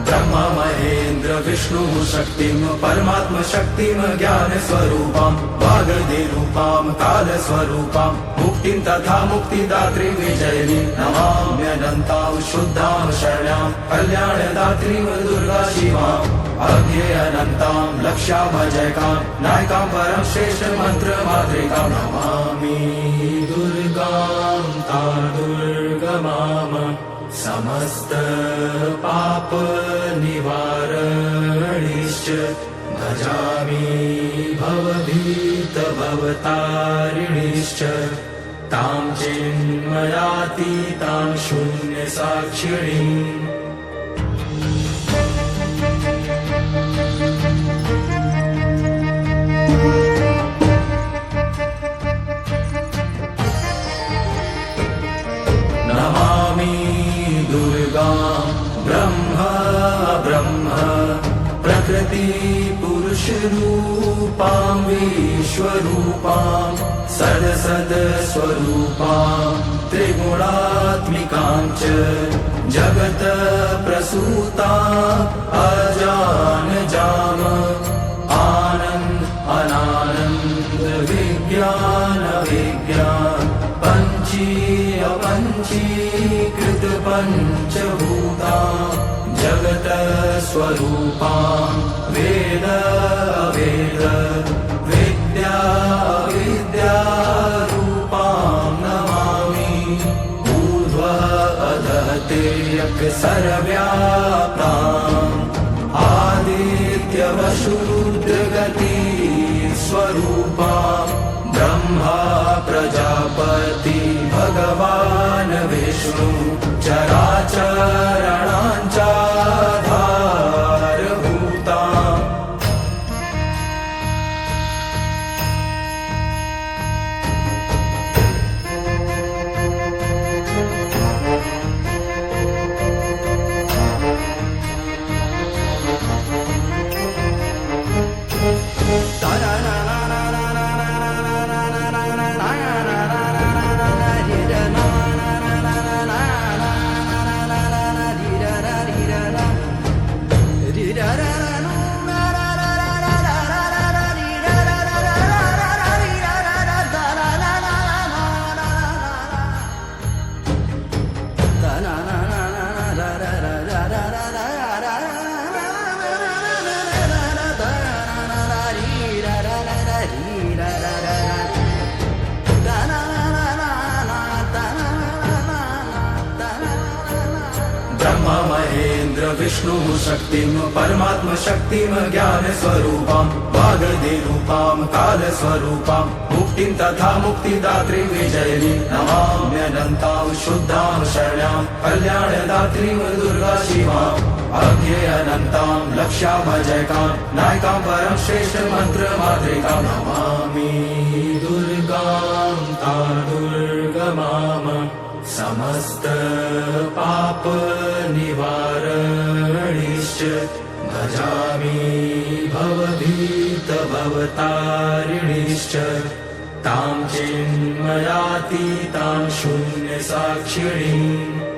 ब्रह्मा महेन्द्र विष्णु शक्तिं परमात्म शक्तिं ज्ञान स्वरूपां वागदेरूपां काल स्वरूपां मुक्तिं तथा मुक्तिदात्री विजयिनी नमाम्यनन्तां शुद्धां शरण्यां कल्याणदात्रीं दुर्गा शिवां अज्ञेयनन्तां लक्ष्यामजयकां नायकां परं श्रेष्ठ मंत्र मातृकां नमामि दुर्गां ता दुर्गमाम समस्त पाप निवारणिश्च भजामि भवभीत भवतारिणीश्च तां चिन्मयातीतां शून्य साक्षिणीम् दुर्गां ब्रह्म ब्रह्म प्रकृति पुरुष रूपां विश्वरूपां सद सद स्वरूपां त्रिगुणात्मिकां च जगत प्रसूतां अजानजाम आनन्द अनानन्द विज्ञान विज्ञान पंची अपंचीकृत पंचभूतां जगत स्वरूपां वेद अवेद विद्या विद्यारूपां नमामि ऊर्ध्व अधः तिर्यक् सर्वव्याप्ताम् आदित्यवशूद्रगति स्वरूपां ब्रह्मा प्रजापति भगवान् विष्णु चराचरणांचाधारभूताम् ब्रह्मा महेन्द्र विष्णु शक्तिं परमात्म शक्तिं ज्ञान स्वरूपां वागदेरूपां काल स्वरूपां मुक्तिं तथा मुक्तिदात्री विजयिनी नमाम्यनन्तां शुद्धां शरण्यां कल्याणदात्रीं दुर्गा शिवां अज्ञेयनन्तां लक्ष्यामजयकां नायकां परं श्रेष्ठ मंत्र मातृकां नमामि दुर्गां ता दुर्गमाम समस्त पाप निवारणिश्च भजामि भवभीत भवतारिणीश्च तां चिन्मयातीतां शून्य साक्षिणीम्